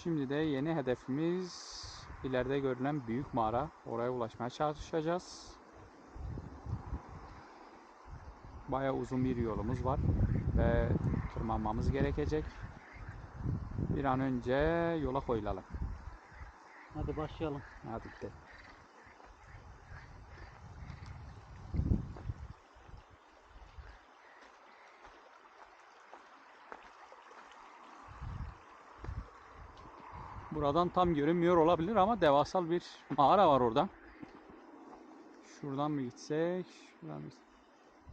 Şimdi de yeni hedefimiz ileride görülen büyük mağara. Oraya ulaşmaya çalışacağız. Bayağı uzun bir yolumuz var ve tırmanmamız gerekecek. Bir an önce yola koyulalım. Hadi başlayalım. Hadi gidelim. Buradan tam görünmüyor olabilir ama devasal bir mağara var orada. Şuradan mı gitsek? Şuradan mı?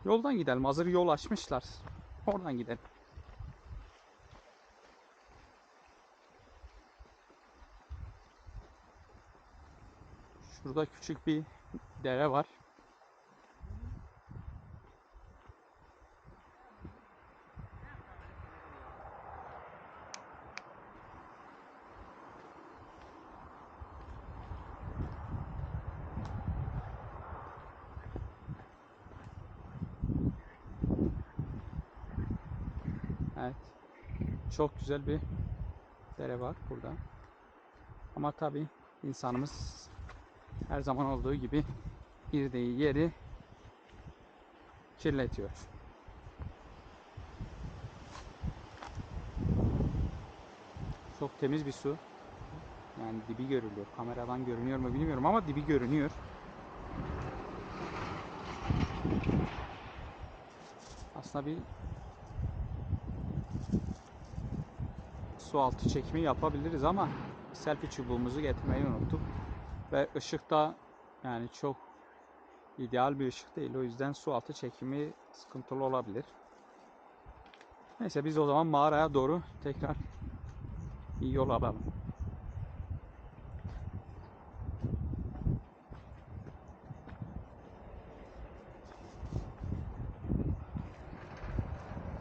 Yoldan gidelim. Hazır yol açmışlar. Oradan gidelim. Şurada küçük bir dere var. Evet. Çok güzel bir dere var burada. Ama tabii insanımız her zaman olduğu gibi girdiği yeri kirletiyor. Çok temiz bir su. Yani dibi görülüyor. Kameradan görünüyor mu bilmiyorum ama dibi görünüyor. Aslında bir su altı çekimi yapabiliriz ama selfie çubuğumuzu getirmeyi unuttuk. Ve ışık da yani çok ideal bir ışık değil. O yüzden su altı çekimi sıkıntılı olabilir. Neyse biz o zaman mağaraya doğru tekrar bir yol alalım.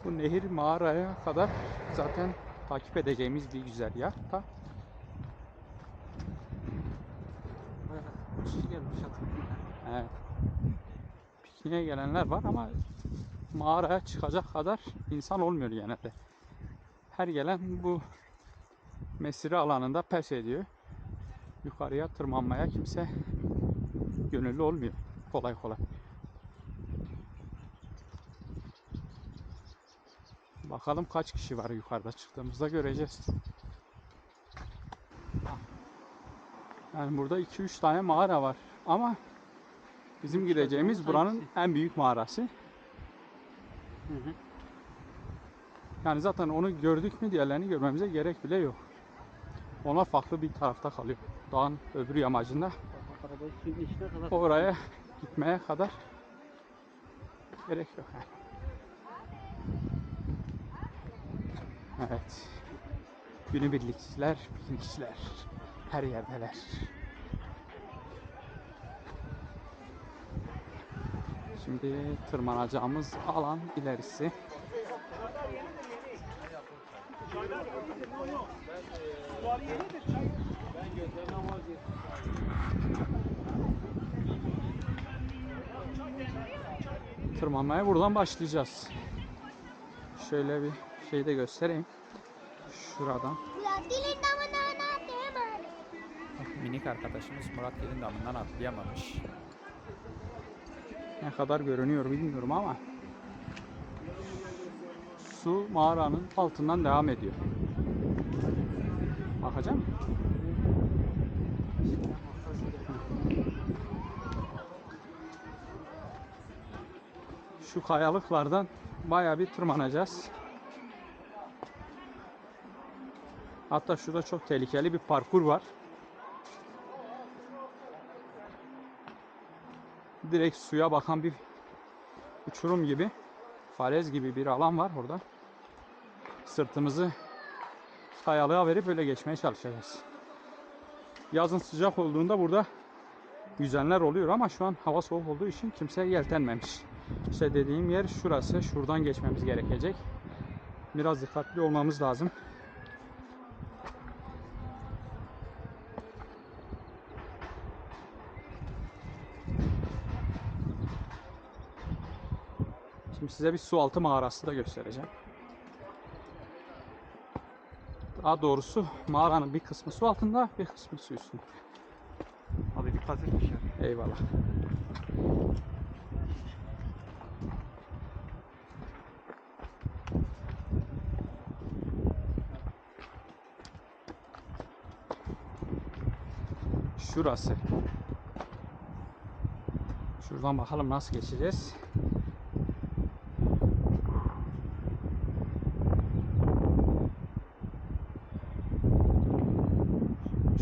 Bu nehir mağaraya kadar zaten takip edeceğimiz bir güzergah da. Kişi gelmiş adam. Evet. Pikniğe gelenler var ama mağaraya çıkacak kadar insan olmuyor genelde. Her gelen bu mesire alanında pes ediyor. Yukarıya tırmanmaya kimse gönüllü olmuyor kolay kolay. Bakalım kaç kişi var yukarıda, çıktığımızda göreceğiz. Yani burada 2-3 tane mağara var ama bizim gideceğimiz buranın en büyük mağarası. Hı hı. Yani zaten onu gördük mü diğerlerini görmemize gerek bile yok. Onlar farklı bir tarafta kalıyor. Dağın öbür yamacında. Arabayı suyun içine kadar. Oraya gitmeye kadar gerek yok. Evet. Günübirlikçiler, piknikçiler her yerdeler. Şimdi tırmanacağımız alan ilerisi. Tırmanmaya buradan başlayacağız. Şöyle bir şey de göstereyim. Şuradan. Minik arkadaşımız Murat Gelin Damı'ndan atlayamamış. Ne kadar görünüyor bilmiyorum ama su mağaranın altından devam ediyor. Bakacağım. Şu kayalıklardan bayağı bir tırmanacağız. Hatta şurada çok tehlikeli bir parkur var. Direkt suya bakan bir uçurum gibi, falez gibi bir alan var orada. Sırtımızı kayalığa verip öyle geçmeye çalışacağız. Yazın sıcak olduğunda burada yüzenler oluyor ama şu an hava soğuk olduğu için kimse yeltenmemiş. İşte dediğim yer şurası. Şuradan geçmemiz gerekecek. Biraz dikkatli olmamız lazım. Şimdi size bir su altı mağarası da göstereceğim. Daha doğrusu mağaranın bir kısmı su altında, bir kısmı su üstünde. Abi dikkat et düşer. Eyvallah. Şurası. Şuradan bakalım nasıl geçeceğiz.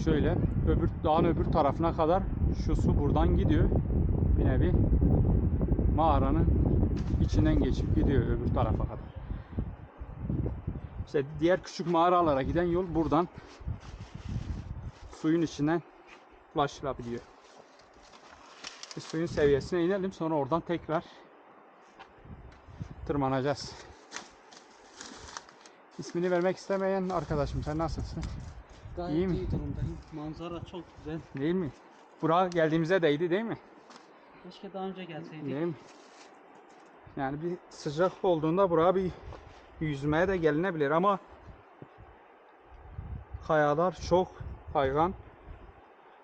Şöyle dağın öbür tarafına kadar şu su buradan gidiyor. Bir nevi mağaranın içinden geçip gidiyor öbür tarafa kadar. İşte diğer küçük mağaralara giden yol buradan suyun içinden ulaşılabiliyor. Suyun seviyesine inelim, sonra oradan tekrar tırmanacağız. İsmini vermek istemeyen arkadaşım, sen nasılsın? Gayet İyi mi? iyi durumdayım. Manzara çok güzel. Değil mi? Buraya geldiğimize değdi değil mi? Keşke daha önce gelseydik. Değil mi? Yani bir sıcak olduğunda buraya bir yüzmeye de gelinebilir ama kayalar çok kaygan.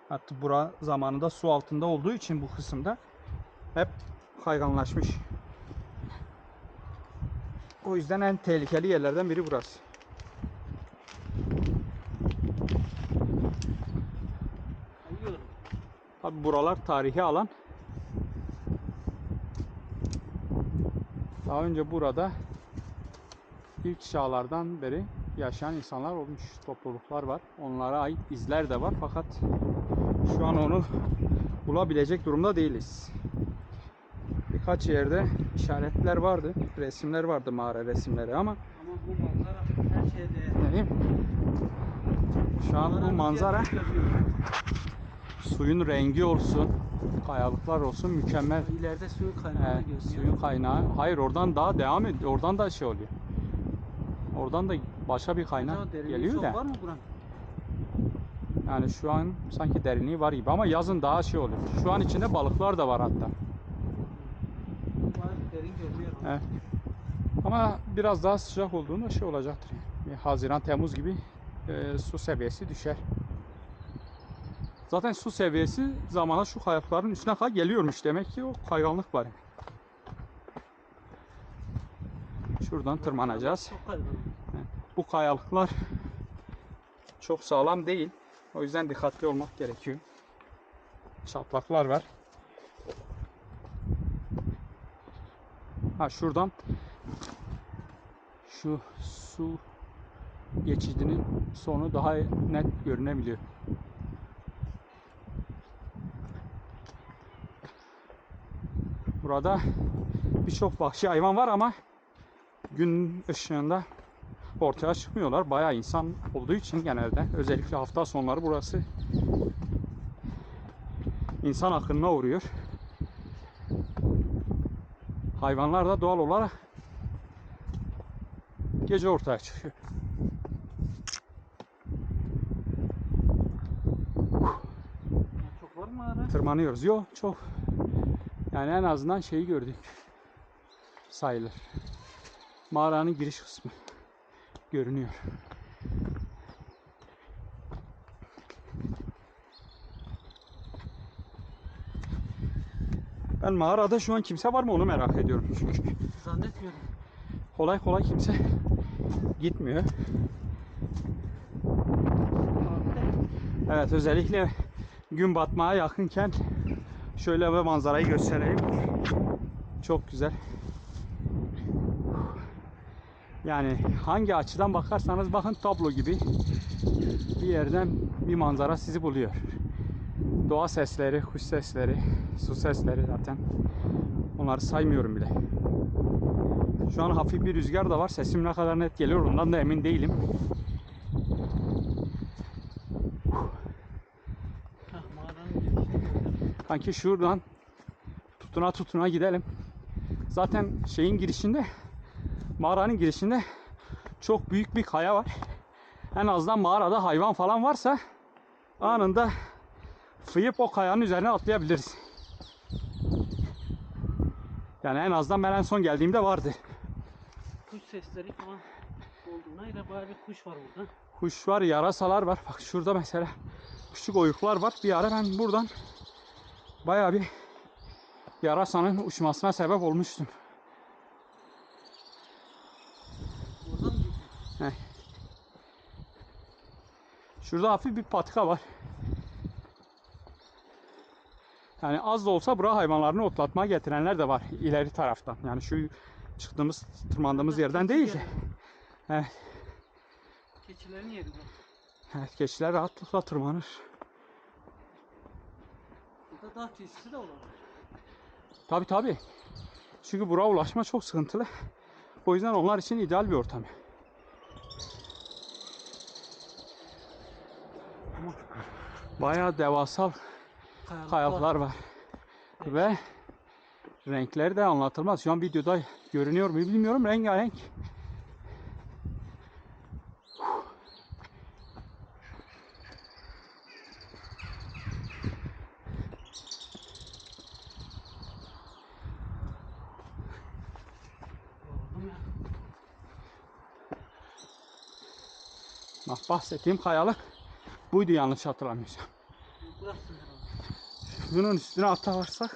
Hatta bura zamanında su altında olduğu için bu kısımda hep kayganlaşmış. O yüzden en tehlikeli yerlerden biri burası. Kayıyorum. Tabi buralar tarihi alan. Daha önce burada ilk çağlardan beri yaşayan insanlar olmuş, topluluklar var. Onlara ait izler de var fakat şu an onu bulabilecek durumda değiliz. Birkaç yerde işaretler vardı, resimler vardı, mağara resimleri ama Ama bu manzara her şeyde. değil mi? Şu an bu manzara, suyun rengi olsun, kayalıklar olsun mükemmel. İleride suyun kaynağı Evet, görünüyor. suyun kaynağı. Hayır, oradan daha devam ediyor. Oradan da şey oluyor. Oradan da başka bir kaynak Acaba derinliği geliyor çok da. var mı buranın? Yani şu an sanki derinliği var gibi ama yazın daha şey oluyor. Şu an içinde balıklar da var hatta. Bayağı derin görünüyor. Evet. Ama biraz daha sıcak olduğunda şey olacaktır. Yani Haziran, Temmuz gibi su seviyesi düşer. Zaten su seviyesi zamana şu kayalıkların üstüne kadar geliyormuş. Demek ki o kayganlık var. Şuradan tırmanacağız. Çok kaygan. Bu kayalıklar çok sağlam değil. O yüzden dikkatli olmak gerekiyor. Çatlaklar var. Ha, şuradan şu su geçidinin sonu daha net görünebiliyor. Burada birçok vahşi hayvan var ama gün ışığında ortaya çıkmıyorlar. Bayağı insan olduğu için genelde, özellikle hafta sonları burası insan akınına uğruyor. Hayvanlar da doğal olarak gece ortaya çıkıyor. Çok var mı ara? Tırmanıyoruz. Yok, çok. Yani en azından şeyi gördük. Sayılır. Mağaranın giriş kısmı görünüyor. Ben mağarada şu an kimse var mı onu merak ediyorum çünkü. Zannetmiyorum. Kolay kolay kimse gitmiyor. Evet, özellikle gün batmaya yakınken şöyle bir manzarayı göstereyim. Çok güzel. Yani hangi açıdan bakarsanız bakın tablo gibi bir yerden bir manzara sizi buluyor. Doğa sesleri, kuş sesleri, su sesleri zaten. Onları saymıyorum bile. Şu an hafif bir rüzgar da var. Sesim ne kadar net geliyor ondan da emin değilim. Mağaranın girişini. Sanki şuradan tutuna tutuna gidelim. Zaten şeyin girişinde, mağaranın girişinde çok büyük bir kaya var. En azından mağarada hayvan falan varsa anında fıyıp o kayanın üzerine atlayabiliriz. Yani en azından ben en son geldiğimde vardı. Kuş sesleri falan olduğuna göre bayağı bir kuş var burada. Kuş var, yarasalar var. Bak şurada mesela küçük oyuklar var. Bir ara ben buradan bayağı bir yarasanın uçmasına sebep olmuştum. Oradan mı gidiyor? Heh. Şurada hafif bir patika var. Yani az da olsa bura hayvanlarını otlatmaya getirenler de var ileri taraftan. Yani şu çıktığımız, tırmandığımız yerden değil de. Evet. Keçilerin yeri bu. Evet, keçiler rahatlıkla tırmanır. Burada dağ keçisi de olabilir. Tabi tabi. Çünkü buraya ulaşma çok sıkıntılı. O yüzden onlar için ideal bir ortam. Bayağı devasal kayalıklar var. Evet. Ve renkleri de anlatılmaz. Şu an videoda görünüyor mu bilmiyorum. Rengarenk. Yoruldum ya. Bak bahsettiğim kayalık buydu yanlış hatırlamıyorsam. Burası herhalde. Bunun üstüne atlarsak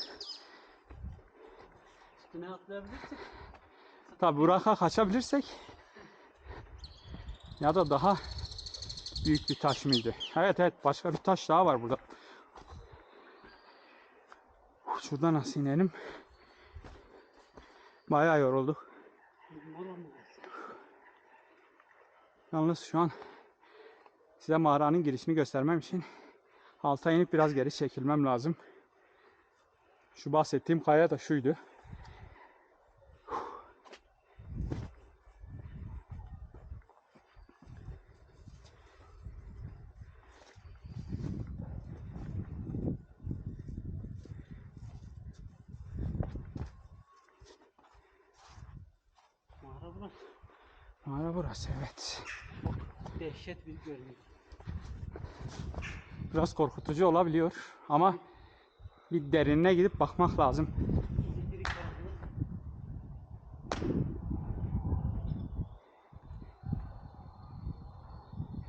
Üstüne atlayabilirsek. tabi buraya kaçabilirsek ya da daha büyük bir taş mıydı? Evet evet, başka bir taş daha var burada. Şuradan nasıl inelim? Bayağı yorulduk. Mola mı burası? Yalnız şu an size mağaranın girişini göstermem için alta inip biraz geri çekilmem lazım. Şu bahsettiğim kaya da şuydu. Mağara burası. Mağara burası, evet. Dehşet bir görünüyor. Biraz korkutucu olabiliyor ama bir derinine gidip bakmak lazım. Elektrik tarafı.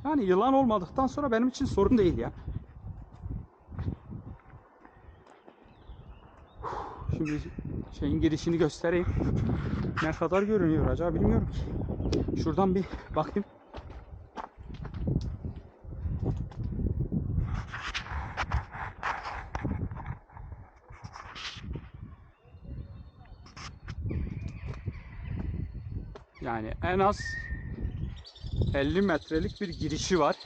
Yani yılan olmadıktan sonra benim için sorun değil ya. Şimdi şeyin girişini göstereyim. Ne kadar görünüyor acaba bilmiyorum ki. Şuradan bir bakayım. Yani en az 50 metrelik bir girişi var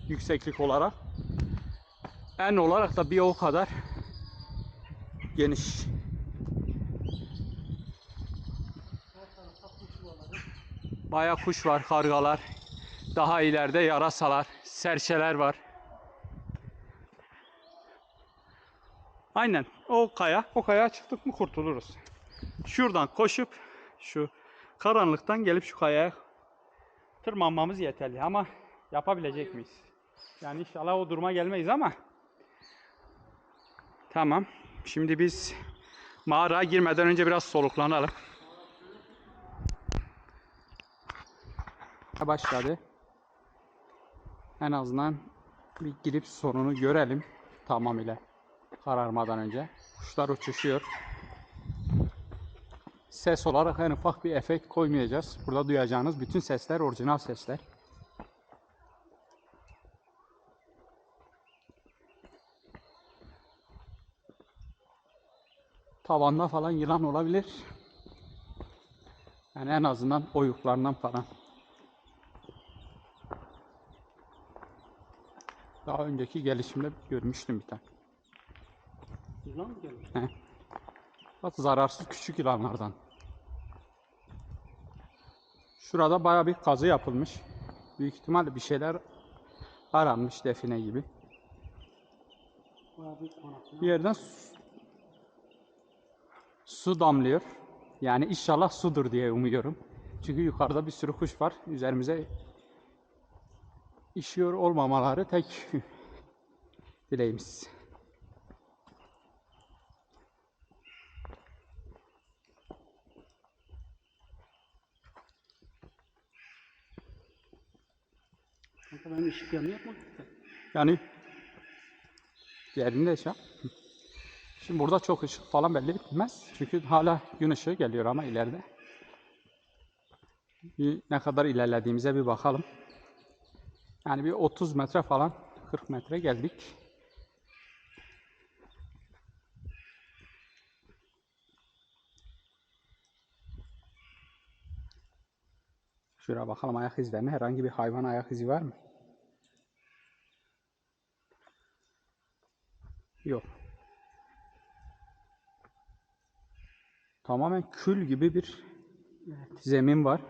yükseklik olarak. En olarak da bir o kadar geniş. Her tarafta kuş yuvaları. Bayağı kuş var, kargalar. Daha ileride yarasalar, serçeler var. Aynen o kayaya çıktık mı kurtuluruz. Şuradan koşup şu karanlıktan gelip şu kayaya tırmanmamız yeterli ama yapabilecek miyiz? Yani inşallah o duruma gelmeyiz ama tamam. Şimdi biz mağaraya girmeden önce biraz soluklanalım. Başladı. En azından bir girip sonunu görelim tamamıyla kararmadan önce. Kuşlar uçuşuyor. Ses olarak en ufak bir efekt koymayacağız. Burada duyacağınız bütün sesler orijinal sesler. Tavanda falan yılan olabilir. Yani en azından oyuklarından falan. Daha önceki gelişimde görmüştüm bir tane. Yılan mı gelmiş? He. Bak zararsız küçük yılanlardan. Şurada baya bir kazı yapılmış. Büyük ihtimalle bir şeyler aranmış define gibi. Bayağı bir konaklama. Bir yerden su damlıyor. Yani inşallah sudur diye umuyorum. Çünkü yukarıda bir sürü kuş var. Üzerimize işiyor olmamaları tek dileğimiz. Kanka benim ışık yanıyor mu? Yani diğerini de şey yap. Şimdi burada çok ışık falan belli bitmez. Çünkü hala gün ışığı geliyor ama ileride. Ne kadar ilerlediğimize bir bakalım. Yani bir 30 metre falan, 40 metre geldik. Şuraya bakalım ayak izlerine. Herhangi bir hayvan ayak izi var mı? Yok. Tamamen kül gibi bir zemin var.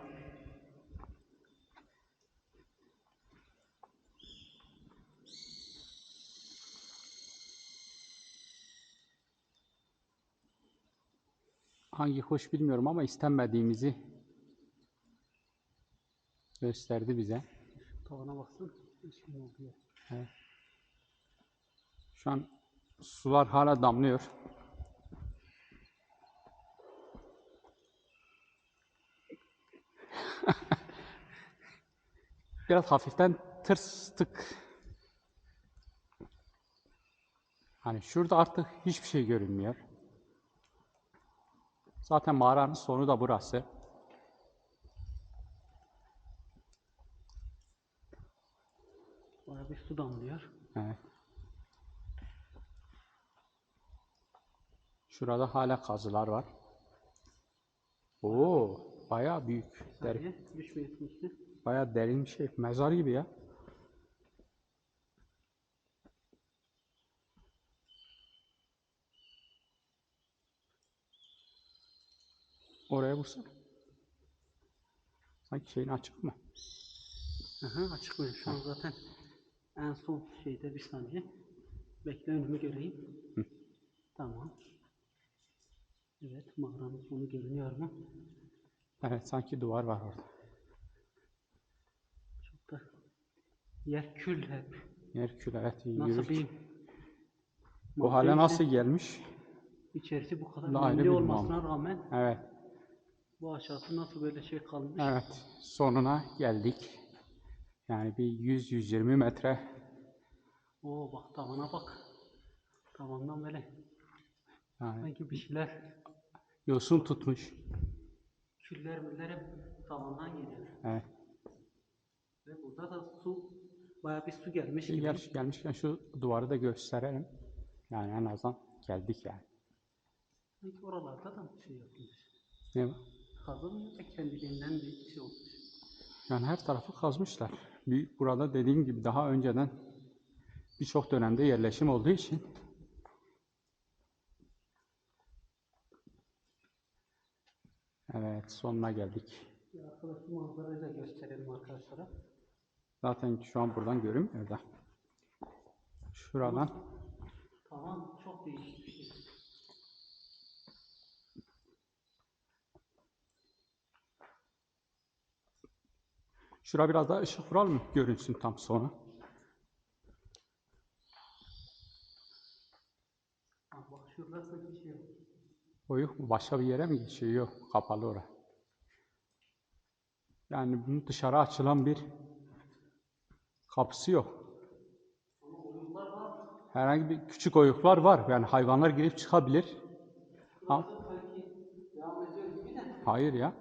Hangi kuş bilmiyorum ama istenmediğimizi gösterdi bize. Tavana baksın. Işık ne oluyor? Evet. Şu an sular hala damlıyor. Biraz hafiften tırstık. Hani şurada artık hiçbir şey görünmüyor. Zaten mağaranın sonu da burası. Baya bir su damlıyor. Evet. Şurada hala kazılar var. Oo, bayağı büyük. Saniye. Düşmeyesin işte. Bayağı derin bir şey. Mezar gibi ya. Oraya vursun. Sanki şeyin açık mı? Aha, açık benim. Şu an zaten en son şeyde bir saniye. Bekle önümü göreyim. Hı. Tamam. Evet, mağaranın sonu görünüyor mu? Evet, sanki duvar var orada. Çok da yer kül hep. Yerkül, evet, Nasıl yürürken. bir Bu hale nasıl mantıysa gelmiş? içerisi bu kadar Bu da ayrı nemli bir olmasına rağmen Evet, bu aşağısı nasıl böyle şey kalmış? evet. Sonuna geldik. Yani bir 100-120 metre. Oo bak tavana bak. Tavandan böyle Yani sanki bir şeyler yosun tutmuş. küller müller hep tavandan geliyor. Evet. Ve burada da su bayağı bir su gelmiş gibi. Gelmişken şu duvarı da gösterelim. Yani en azından geldik yani. Sanki oralarda da şey yapılmış. Ne bu? Kazılmıyor da kendiliğinden bir şey olmuş. Yani her tarafı kazmışlar. Burada dediğim gibi daha önceden birçok dönemde yerleşim olduğu için evet, sonuna geldik. Bir arkadaşı manzarayı da gösterelim arkadaşlara. Zaten şu an buradan görünmüyor da. Şuradan Tavan çok değişik bir şey. şura biraz daha ışık vuralım görünsün tam sonu. Bak şurada sanki şey yok. O başka bir yere mi geçiyor? Yok, kapalı orası. Yani bunun dışarı açılan bir kapısı yok. Herhangi bir küçük oyuklar var. Yani hayvanlar girip çıkabilir. Ha? Burası sanki devam ediyor gibi de. Hayır ya.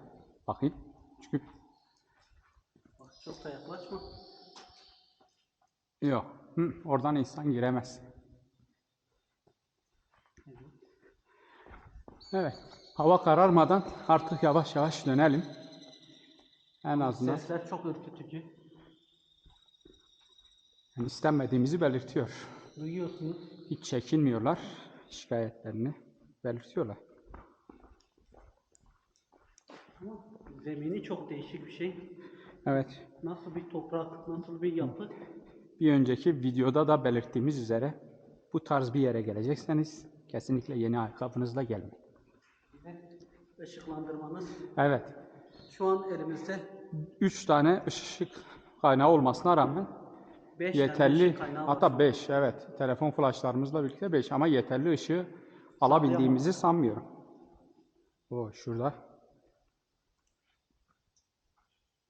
Bakayım. Çünkü Bak çok da yaklaşma. yok. Oradan insan giremez. Evet. Evet. Hava kararmadan artık yavaş yavaş dönelim. En azından Sesler çok ürkütücü. yani istenmediğimizi belirtiyor. Duyuyorsunuz. Hiç çekinmiyorlar. Şikayetlerini belirtiyorlar. Ama zemini çok değişik bir şey. Evet. Nasıl bir toprak, nasıl bir yapı. Bir önceki videoda da belirttiğimiz üzere bu tarz bir yere gelecekseniz kesinlikle yeni ayakkabınızla gelmeyin. Ve ışıklandırmanız. Evet. Şu an elimizde 3 tane ışık kaynağı olmasına rağmen 5 tane yeterli, ışık kaynağı var. hatta 5, evet, telefon flaşlarımızla birlikte 5 ama yeterli ışığı alabildiğimizi Sağlayamadık. sanmıyorum. O şurada.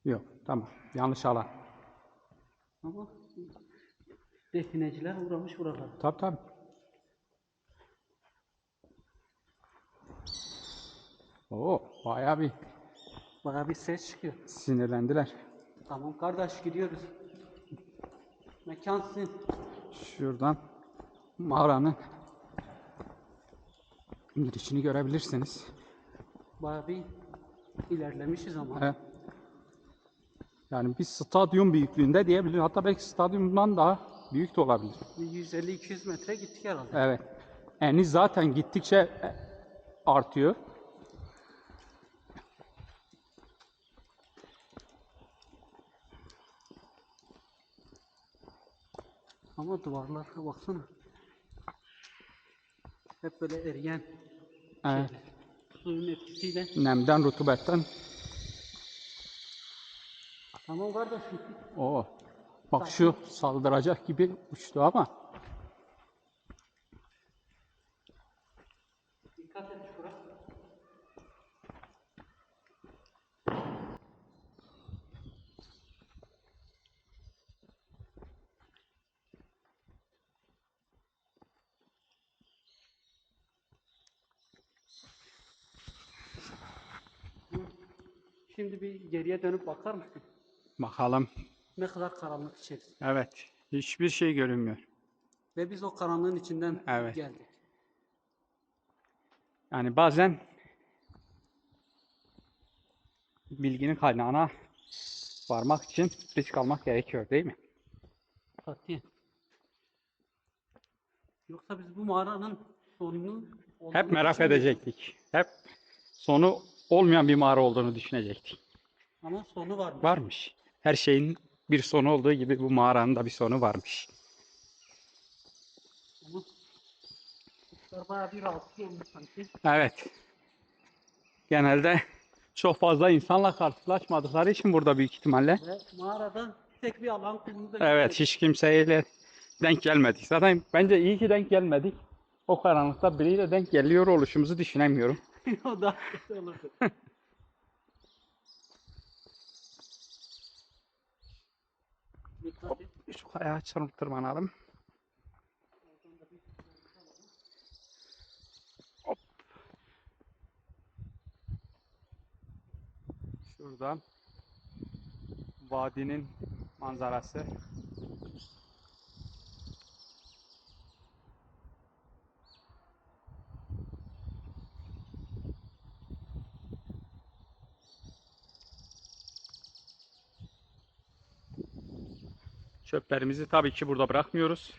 Yok, tamam, yanlış alan. Ama defineciler uğramış buralara. Tabii tabii. Oo, bayağı bir Bayağı bir ses çıkıyor. sinirlendiler. Tamam kardeş gidiyoruz. Mekan sizin. Şuradan mağaranın girişini görebilirsiniz. Bayağı bir ilerlemişiz ama. Evet. Yani bir stadyum büyüklüğünde diyebilir. Hatta belki stadyumdan daha büyük de olabilir. Bir 150-200 metre gittik herhalde. Evet. Eni zaten gittikçe artıyor. Ama duvarlara baksana. Hep böyle eriyen Evet. şeyler. Suyun etkisiyle. Nemden, rutubetten. Tamam kardeşim. Oo. Bak şu saldıracak gibi uçtu ama. Dikkat et şura. Şimdi bir geriye dönüp bakar mısın? Bakalım. Ne kadar karanlık içerisi. Evet. Hiçbir şey görünmüyor. Ve biz o karanlığın içinden Evet. geldik. Yani bazen bilginin kaynağına varmak için risk almak gerekiyor değil mi? Katiyen. Yoksa biz bu mağaranın sonunu Hep merak düşünmüyorduk. edecektik. Hep sonu olmayan bir mağara olduğunu düşünecektik. Ama sonu varmış. Varmış. Her şeyin bir sonu olduğu gibi bu mağaranın da bir sonu varmış. Ama kuşlar bayağı bir rahatsız olmuş sanki. Evet. Genelde çok fazla insanla karşılaşmadıkları için burada büyük ihtimalle. Ve mağarada tek bir alan kumunu da Evet, görmedik. hiç kimseyle denk gelmedik. Zaten bence iyi ki denk gelmedik. O karanlıkta biriyle denk geliyor oluşumuzu düşünemiyorum. O da kötü olurdu. Dikkat et. Şu kayağa tırmanalım. Hop. Şuradan vadinin manzarası. Çöplerimizi tabii ki burada bırakmıyoruz.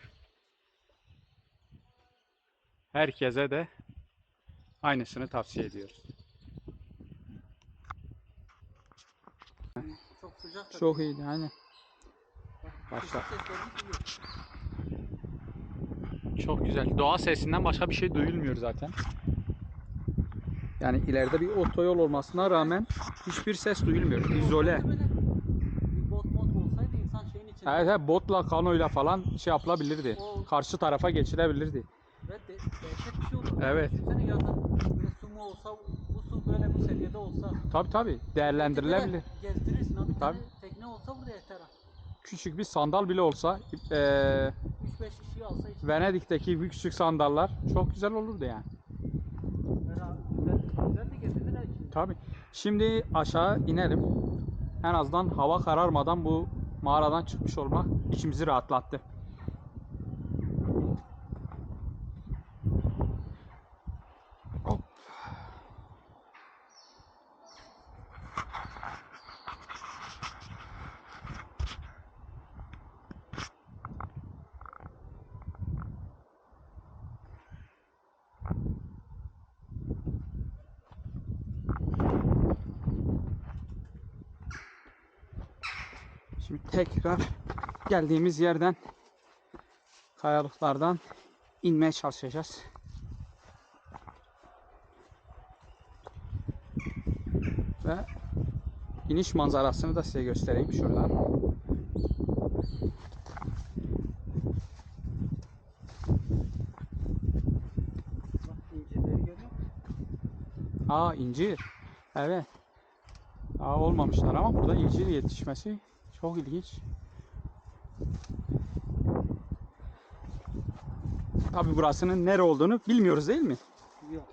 Herkese de aynısını tavsiye ediyoruz. Çok sıcak. Çok iyiydi hani. Başla. Başla. Çok güzel. Doğa sesinden başka bir şey duyulmuyor zaten. Yani ileride bir otoyol olmasına rağmen hiçbir ses duyulmuyor. İzole. Bir bot olsaydı insan şeyin içinde. Evet, evet, botla, kanoyla falan şey yapılabilirdi. O- Karşı tarafa geçilebilirdi. Ve dehşet bir şey olurdu. Evet. Düşünsene yazın böyle su mu olsa, bu su böyle bu seviyede olsa. Tabii tabii. Değerlendirilebilir. Gezdirirsin abi. Bir Tabii. tane tekne olsa burada yeter ha. Küçük bir sandal bile olsa 3-5 kişiyi alsa hiç. Venedik'teki bu küçük sandallar çok güzel olurdu yani. Güzel de gezilir ha içinde. Tabii. Şimdi aşağı inelim. En azından hava kararmadan bu mağaradan çıkmış olmak içimizi rahatlattı. Hop. Şimdi tekrar geldiğimiz yerden kayalıklardan inmeye çalışacağız. Ve iniş manzarasını da size göstereyim şuradan. Bak incirleri görüyor musun? Aa, incir. Evet. Daha olmamışlar ama burada incir yetişmesi çok ilginç. Tabi burasının nere olduğunu bilmiyoruz değil mi? Yok.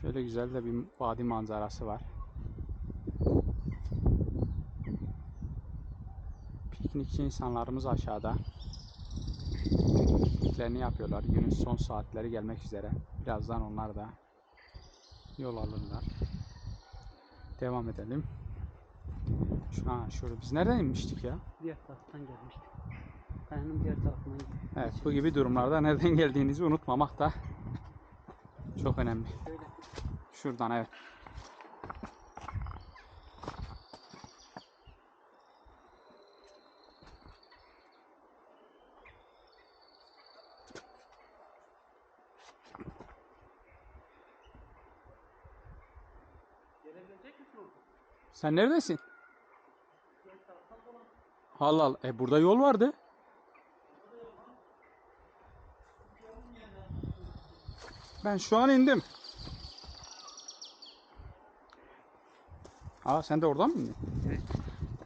Şöyle güzel de bir vadi manzarası var. Piknikçi insanlarımız aşağıda. Pikniklerini yapıyorlar. Günün son saatleri gelmek üzere. Birazdan onlar da yol alırlar. Devam edelim. Şurada biz nereden inmiştik ya? Diğer taraftan gelmiştik. Kayanın diğer tarafından Evet, bu gibi durumlarda nereden geldiğinizi unutmamak da çok önemli. Şöyle. Şuradan evet. Gelebilecek misin orada? Sen neredesin? Diğer taraftan dolan. Allah Allah. Burada yol vardı. Ben şu an indim. Aa, sen de oradan mı indin? Evet.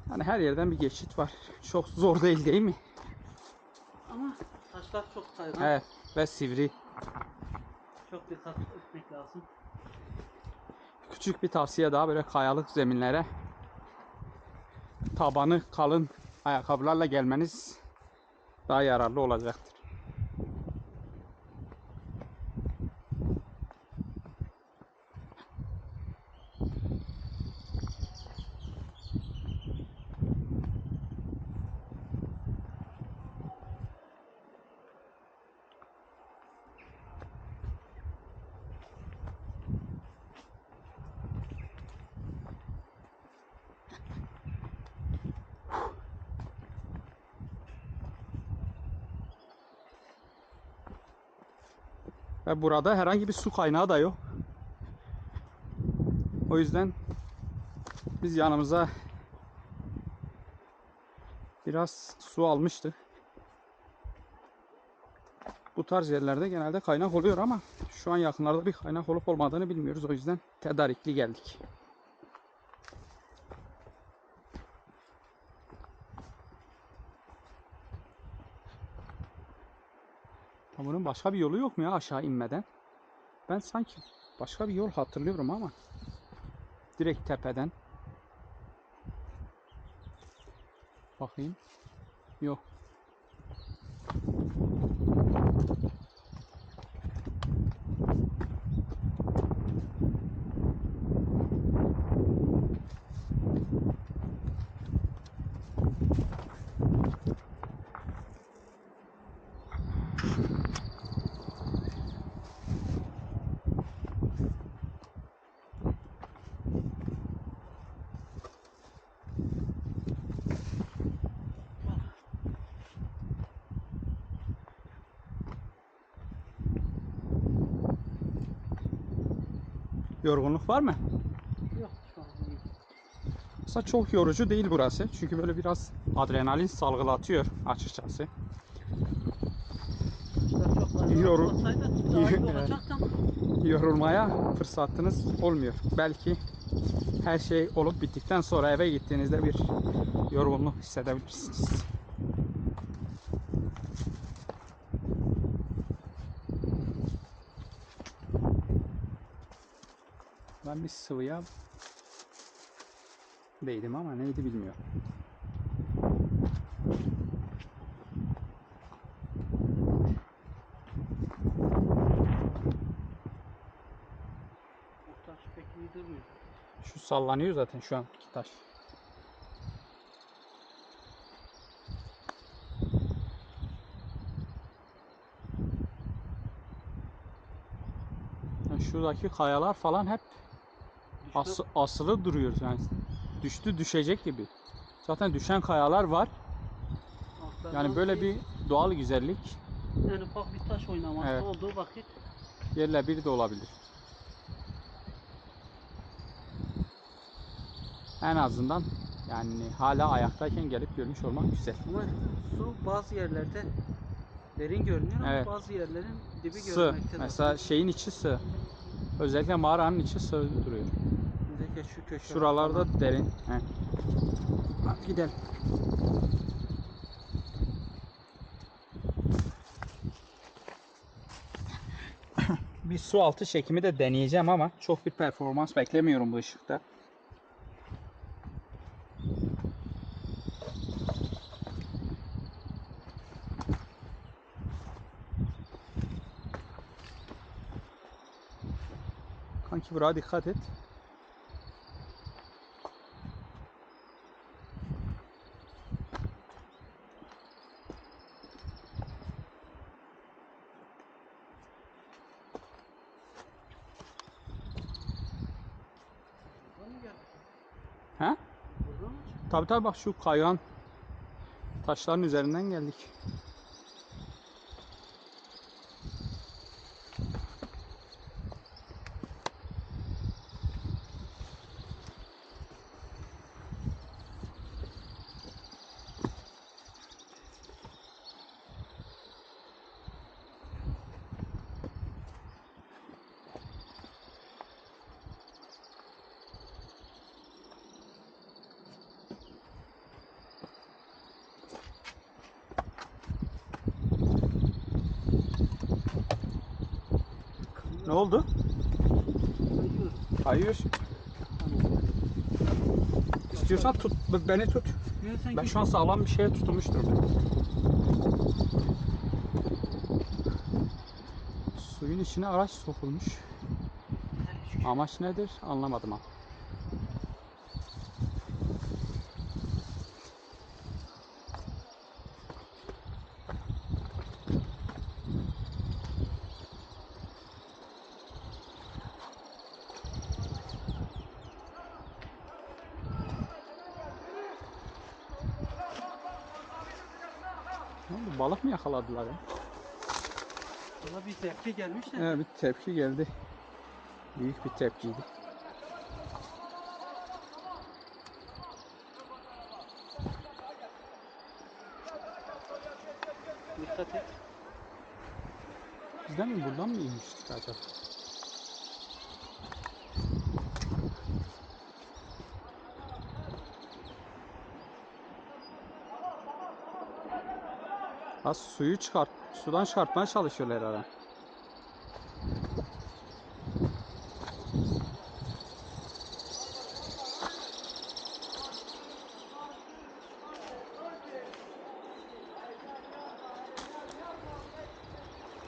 Hani her yerden bir geçit var. Çok zor değil mi? Ama taşlar çok kaygan. Evet. Ve sivri. Çok dikkat etmek lazım. Küçük bir tavsiye daha, böyle kayalık zeminlere tabanı kalın ayakkabılarla gelmeniz daha yararlı olacaktır. Ve burada herhangi bir su kaynağı da yok. O yüzden biz yanımıza biraz su almıştık. Bu tarz yerlerde genelde kaynak oluyor ama şu an yakınlarda bir kaynak olup olmadığını bilmiyoruz. O yüzden tedarikli geldik. Bunun başka bir yolu yok mu ya aşağı inmeden? Ben sanki başka bir yol hatırlıyorum ama direkt tepeden. Bakayım. Yok. Yorgunluk var mı? Yok şu an iyi. Aslında çok yorucu değil burası. Çünkü böyle biraz adrenalin salgılatıyor açıkçası. Taşlar çok kaygan. Yorum- Olmasaydı daha iyi olacaktı ama. Yorulmaya fırsatınız olmuyor. Belki her şey olup bittikten sonra eve gittiğinizde bir yorgunluk hissedebilirsiniz. Ben bir sıvıya değdim ama neydi bilmiyorum. Bu taş pek iyi durmuyor. Şu sallanıyor zaten şu an taş. Yani şuradaki kayalar falan hep asılı duruyor yani. Düştü düşecek gibi. Zaten düşen kayalar var. Yani böyle bir doğal güzellik en ufak bir taş oynaması Evet. olduğu vakit yerle bir de olabilir. En azından yani hala ayaktayken gelip görmüş olmak güzel. ama su bazı yerlerde Derin görünüyor ama Evet. bazı yerlerin dibi Sığ. görünmekte. Mesela şeyin içi sığ. Özellikle mağaranın içi sığ duruyor. özellikle şu köşe. Şuralarda derin. He. Hadi gidelim. Bir su altı çekimi de deneyeceğim ama çok bir performans beklemiyorum bu ışıkta. Kanki buraya dikkat et. He? Tabii tabii, bak şu kaygan taşların üzerinden geldik. Ne oldu? Hayır. İstiyorsan tut, beni tut. Ben şu an sağlam bir şeye tutulmuş durumda. Suyun içine araç sokulmuş. Amaç nedir? Anlamadım ha. Ne oldu? Balık mı yakaladılar ya? Valla bir tepki gelmiş de. Evet, bir tepki geldi. Büyük bir tepkiydi. Dikkat et. Biz de mi buradan mı inmiştik acaba? Ha, suyu sudan çıkartmaya çalışıyorlar herhalde.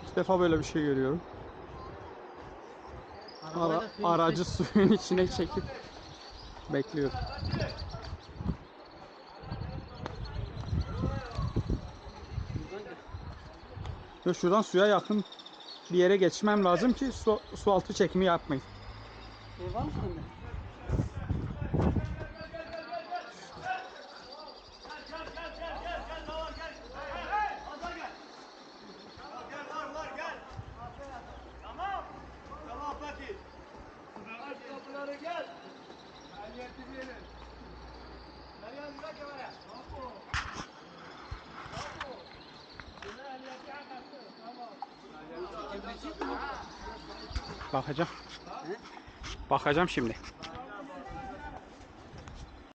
İlk defa böyle bir şey görüyorum. Arabayla suyun Aracı suyun içine çekip bekliyor. Yo, şuradan suya yakın bir yere geçmem lazım ki su altı çekimi yapmayın. Şey var mı sende? Bakacağım. He? Bakacağım şimdi.